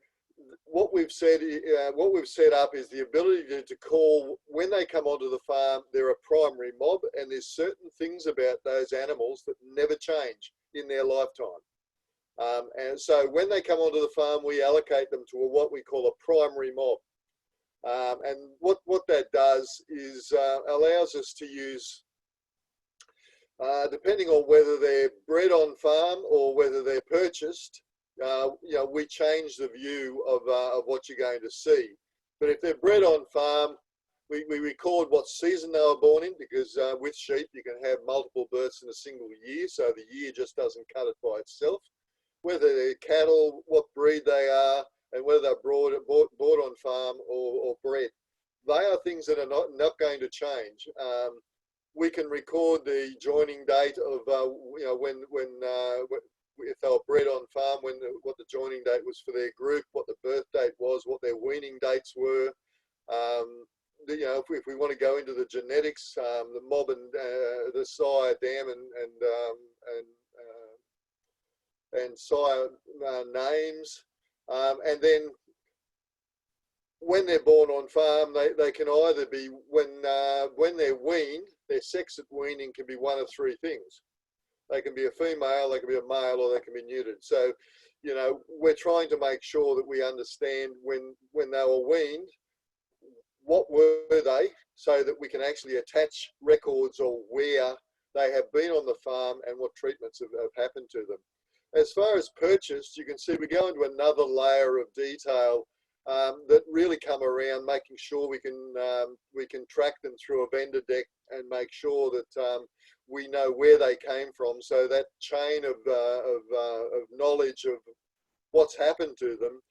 what we've set up is the ability to call, when they come onto the farm, they're a primary mob, and there's certain things about those animals that never change in their lifetime. And so when they come onto the farm, we allocate them to what we call a primary mob. And what that does is allows us to use, depending on whether they're bred on farm or whether they're purchased, we change the view of what you're going to see. But if they're bred on farm, we record what season they were born in, because with sheep you can have multiple births in a single year, so the year just doesn't cut it by itself. Whether they're cattle, what breed they are, and whether they're bought on farm or bred, they are things that are not going to change. We can record the joining date of if they were bred on farm, what the joining date was for their group, what the birth date was, what their weaning dates were. If we want to go into the genetics, the mob and the sire dam and sire names, and then when they're born on farm, they can either be, when they're weaned, their sex at weaning can be one of three things. They can be a female, they can be a male, or they can be neutered. So, we're trying to make sure that we understand when they were weaned, what were they, so that we can actually attach records of where they have been on the farm and what treatments have happened to them. As far as purchased, you can see we go into another layer of detail that really come around making sure we can track them through a vendor deck and make sure that we know where they came from. So that chain of knowledge of what's happened to them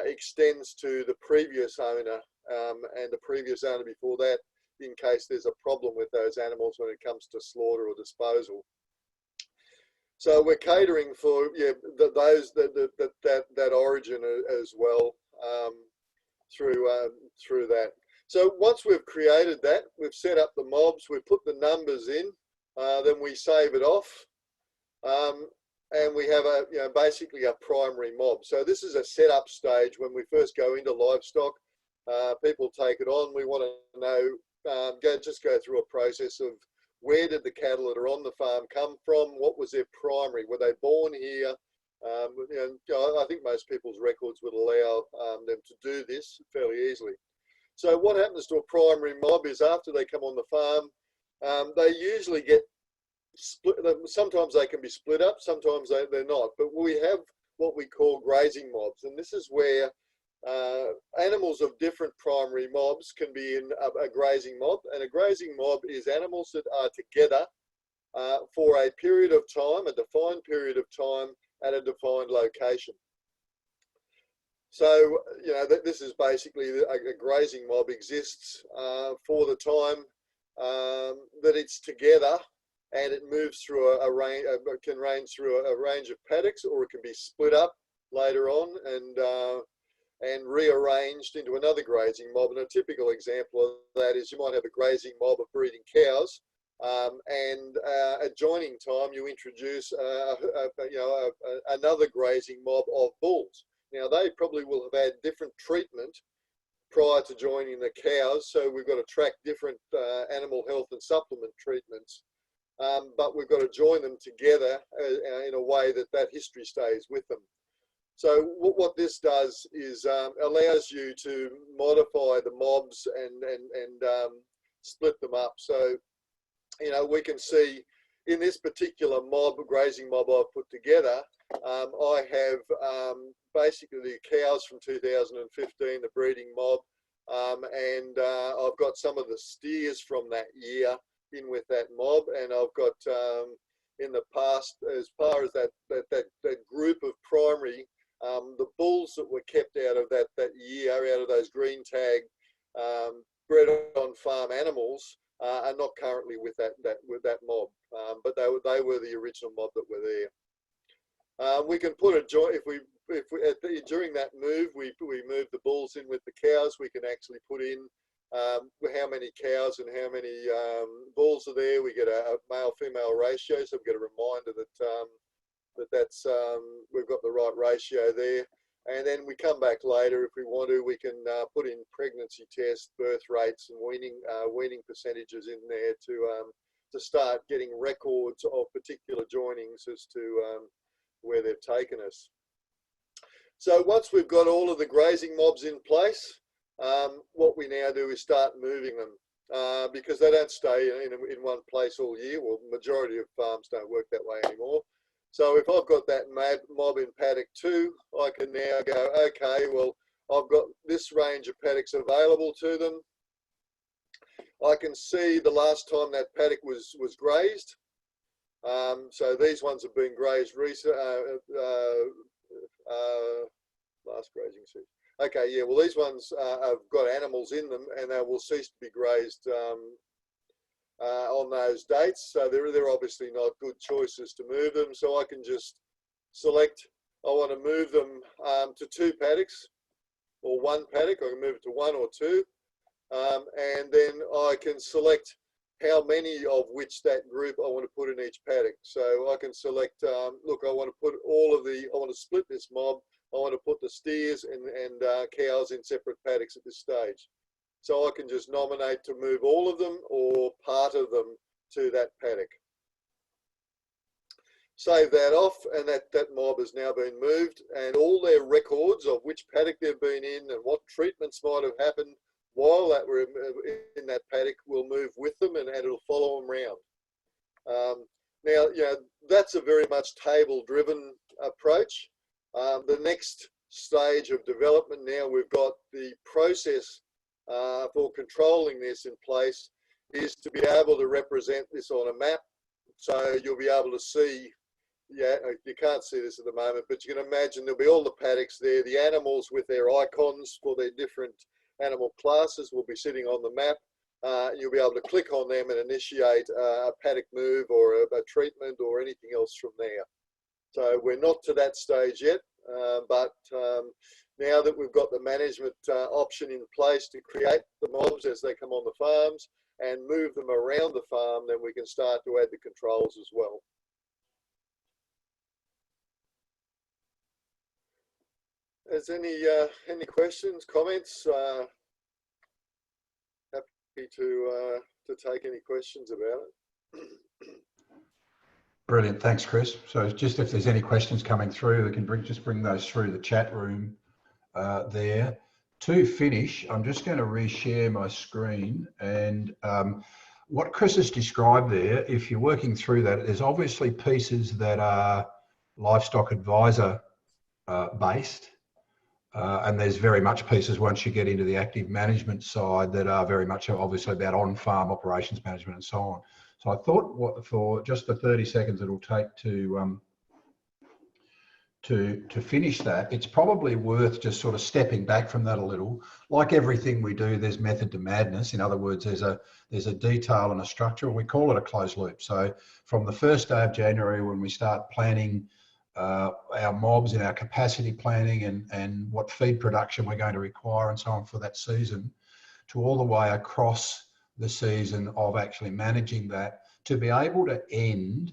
extends to the previous owner and the previous owner before that, in case there's a problem with those animals when it comes to slaughter or disposal. So we're catering for that origin as well through that. So once we've created that, we've set up the mobs, we've put the numbers in, then we save it off. and we have a, basically a primary mob. So this is a setup stage when we first go into livestock. People take it on. We want to know, just go through a process of where did the cattle that are on the farm come from? What was their primary? Were they born here? I think most people's records would allow them to do this fairly easily. So what happens to a primary mob is after they come on the farm, they usually get split. Sometimes they can be split up, sometimes they're not. But we have what we call grazing mobs, and this is where animals of different primary mobs can be in a grazing mob. And a grazing mob is animals that are together for a period of time, a defined period of time at a defined location. So, this is basically a grazing mob exists for the time that it's together, and it moves through a range, can range through a range of paddocks, or it can be split up later on and rearranged into another grazing mob. And a typical example of that is you might have a grazing mob of breeding cows, and at joining time you introduce another grazing mob of bulls. Now they probably will have had different treatment prior to joining the cows, so we've got to track different animal health and supplement treatments, but we've got to join them together in a way that history stays with them. So what this does is allows you to modify the mobs and split them up. So we can see in this particular mob, grazing mob I've put together, I have basically the cows from 2015, the breeding mob, and I've got some of the steers from that year in with that mob, and I've got in the past, as far as that group of primary, the bulls that were kept out of that year, out of those green tag bred on farm animals, are not currently with that mob, but they were the original mob that were there. We can put a joint during that move, we move the bulls in with the cows. We can actually put in how many cows and how many bulls are there. We get a male-female ratio, so we get a reminder that that's we've got the right ratio there. And then we come back later if we want to. We can put in pregnancy tests, birth rates, and weaning percentages in there to start getting records of particular joinings as to where they've taken us. So once we've got all of the grazing mobs in place, what we now do is start moving them because they don't stay in one place all year. Well, the majority of farms don't work that way anymore. So if I've got that mob in paddock 2, I can now go, okay, well, I've got this range of paddocks available to them. I can see the last time that paddock was grazed. So these ones have been grazed recently, last grazing season. Okay, yeah, well, these ones have got animals in them and they will cease to be grazed on those dates. So they're obviously not good choices to move them. So I can just select, I want to move them to 2 paddocks or 1 paddock. I can move it to 1 or 2. And then I can select how many of which that group I want to put in each paddock. So I can select, look, I want to put I want to split this mob. I want to put the steers and cows in separate paddocks at this stage. So I can just nominate to move all of them or part of them to that paddock. Save that off, and that mob has now been moved, and all their records of which paddock they've been in and what treatments might have happened while that were in that paddock will move with them, and it'll follow them around. Now, that's a very much table-driven approach. The next stage of development, now we've got the process for controlling this in place, is to be able to represent this on a map. So you'll be able to see, you can't see this at the moment, but you can imagine there'll be all the paddocks there. The animals with their icons for their different animal classes will be sitting on the map. You'll be able to click on them and initiate a paddock move or a treatment or anything else from there. So we're not to that stage yet, but now that we've got the management option in place to create the mobs as they come on the farms and move them around the farm, then we can start to add the controls as well. Is any questions, comments? Happy to take any questions about it. Brilliant, thanks, Chris. So just if there's any questions coming through, we can bring those through the chat room there. To finish, I'm just going to reshare my screen, and what Chris has described there, if you're working through that, there's obviously pieces that are livestock advisor based, and there's very much pieces once you get into the active management side that are very much obviously about on-farm operations management and so on. So I thought for just the 30 seconds it'll take to finish that, it's probably worth just sort of stepping back from that a little. Like everything we do, there's method to madness. In other words, there's a detail and a structure, and we call it a closed loop. So from the first day of January, when we start planning our mobs and our capacity planning and what feed production we're going to require and so on for that season, to all the way across the season of actually managing that, to be able to end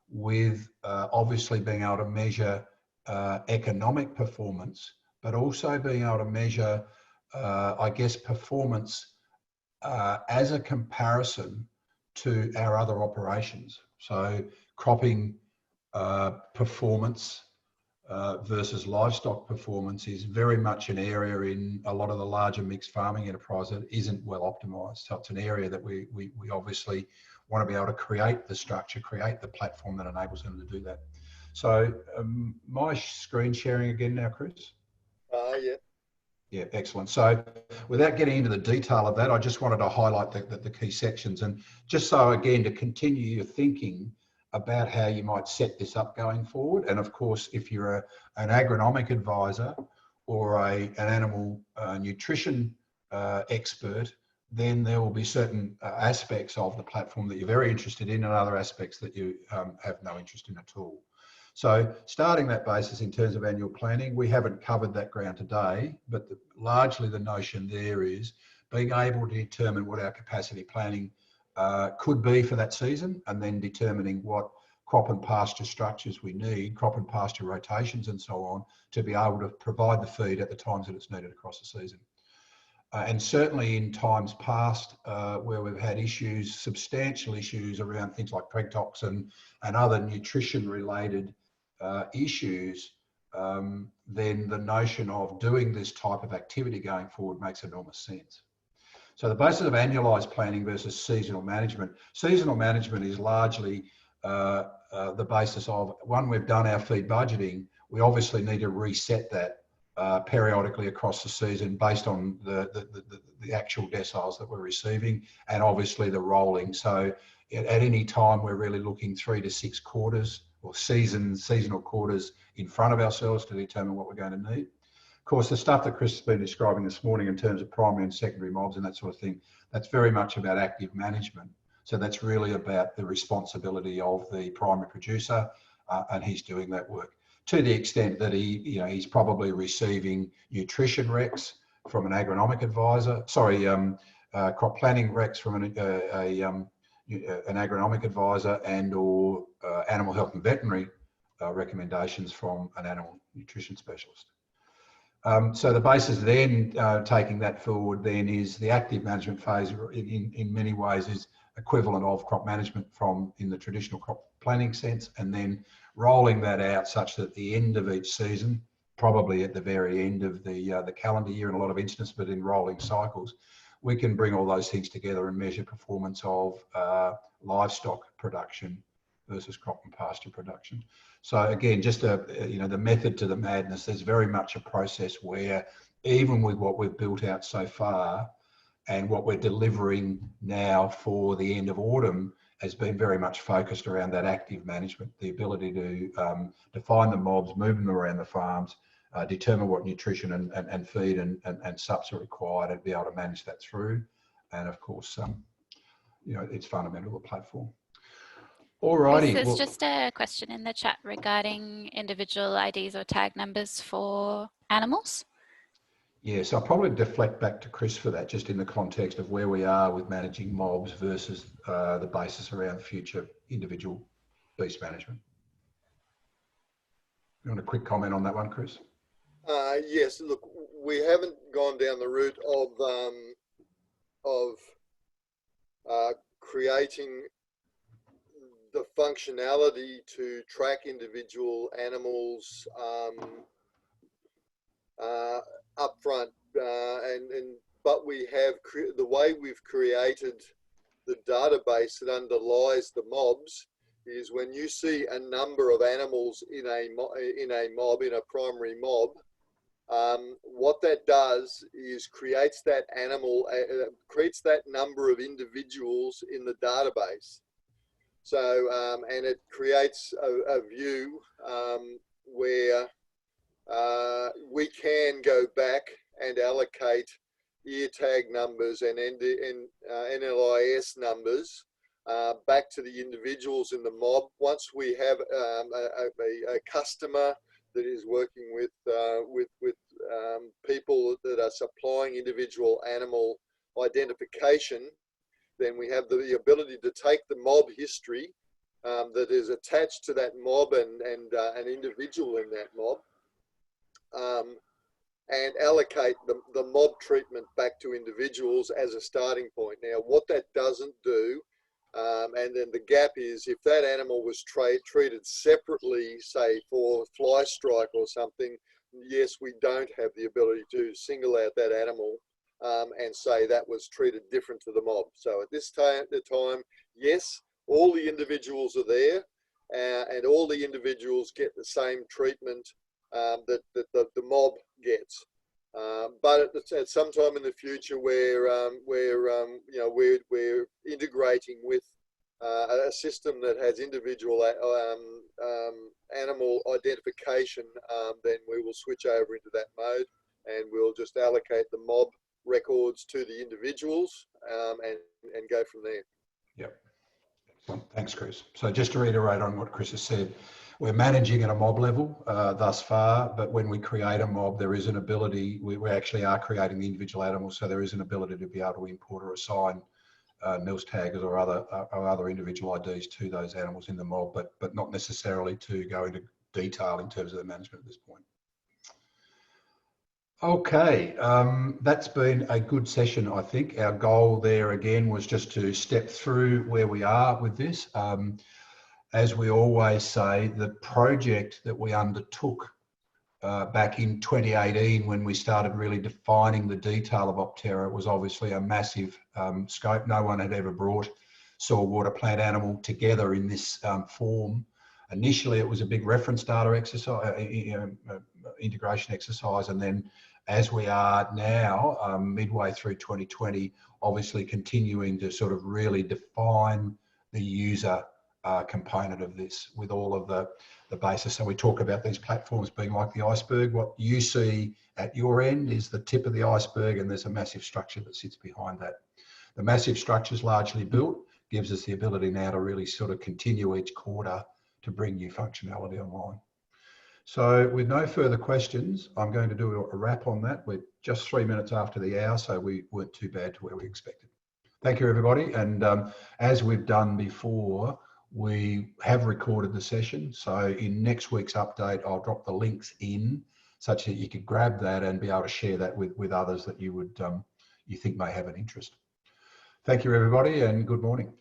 with obviously being able to measure economic performance, but also being able to measure, I guess, performance as a comparison to our other operations. So cropping performance versus livestock performance is very much an area in a lot of the larger mixed farming enterprise that isn't well optimized. So it's an area that we obviously want to be able to create the structure, create the platform that enables them to do that. So my screen sharing again now, Chris? Yeah. Yeah, excellent. So without getting into the detail of that, I just wanted to highlight the key sections. And just so, again, to continue your thinking about how you might set this up going forward. And of course, if you're an agronomic advisor or an animal nutrition expert, then there will be certain aspects of the platform that you're very interested in and other aspects that you have no interest in at all. So starting that basis in terms of annual planning, we haven't covered that ground today, but largely the notion there is being able to determine what our capacity planning could be for that season, and then determining what crop and pasture structures we need, crop and pasture rotations and so on, to be able to provide the feed at the times that it's needed across the season. And certainly in times past where we've had issues, substantial issues around things like preg-tox and other nutrition related issues, then the notion of doing this type of activity going forward makes enormous sense. So the basis of annualised planning versus seasonal management. Seasonal management is largely the basis of, one, we've done our feed budgeting, we obviously need to reset that periodically across the season based on the actual deciles that we're receiving, and obviously the rolling. So at any time we're really looking 3 to 6 quarters or seasonal quarters in front of ourselves to determine what we're going to need. Of course, the stuff that Chris has been describing this morning in terms of primary and secondary mobs and that sort of thing, that's very much about active management. So that's really about the responsibility of the primary producer, and he's doing that work to the extent that he's probably receiving nutrition recs from an agronomic advisor, crop planning recs from an agronomic advisor, and or animal health and veterinary recommendations from an animal nutrition specialist. So the basis then, taking that forward then, is the active management phase in many ways is equivalent of crop management in the traditional crop planning sense, and then rolling that out such that at the end of each season, probably at the very end of the calendar year in a lot of instances, but in rolling cycles, we can bring all those things together and measure performance of livestock production versus crop and pasture production. So again, just the method to the madness, there's very much a process where even with what we've built out so far and what we're delivering now for the end of autumn has been very much focused around that active management, the ability to define the mobs, move them around the farms, determine what nutrition and feed and subs are required, and be able to manage that through. And of course, it's fundamental to the platform. Alrighty. There's just a question in the chat regarding individual IDs or tag numbers for animals. Yes, I'll probably deflect back to Chris for that, just in the context of where we are with managing mobs versus the basis around future individual beast management. You want a quick comment on that one, Chris? Yes, look, we haven't gone down the route of creating the functionality to track individual animals up front, but we have the way we've created the database that underlies the mobs is when you see a number of animals in a primary mob, what that does is creates that number of individuals in the database. So, and it creates a view where we can go back and allocate ear tag numbers and NLIS numbers back to the individuals in the mob. Once we have a customer that is working with people that are supplying individual animal identification, then we have the ability to take the mob history that is attached to that mob and an individual in that mob, and allocate the mob treatment back to individuals as a starting point. Now, what that doesn't do, and then the gap is if that animal was treated separately, say for fly strike or something, yes, we don't have the ability to single out that animal and say that was treated different to the mob. So at this time, yes, all the individuals are there and all the individuals get the same treatment that the mob gets. But at some time in the future where we're integrating with a system that has individual animal identification, then we will switch over into that mode and we'll just allocate the mob records to the individuals and go from there. Yep. Excellent. Thanks, Chris. So just to reiterate on what Chris has said, we're managing at a mob level thus far, but when we create a mob, there is an ability, we actually are creating the individual animals, so there is an ability to be able to import or assign nils taggers or other individual IDs to those animals in the mob, but not necessarily to go into detail in terms of the management at this point. Okay, that's been a good session, I think. Our goal there again was just to step through where we are with this. As we always say, the project that we undertook back in 2018 when we started really defining the detail of Opterra was obviously a massive scope. No one had ever brought soil water plant animal together in this form. Initially, it was a big reference data exercise, integration exercise, and then as we are now, midway through 2020, obviously continuing to sort of really define the user component of this with all of the basis. So we talk about these platforms being like the iceberg. What you see at your end is the tip of the iceberg, and there's a massive structure that sits behind that. The massive structure is largely built, gives us the ability now to really sort of continue each quarter to bring new functionality online. So with no further questions, I'm going to do a wrap on that. We're just 3 minutes after the hour, so we weren't too bad to where we expected. Thank you, everybody. And as we've done before, we have recorded the session. So in next week's update, I'll drop the links in such that you could grab that and be able to share that with others that you would you think may have an interest. Thank you, everybody, and good morning.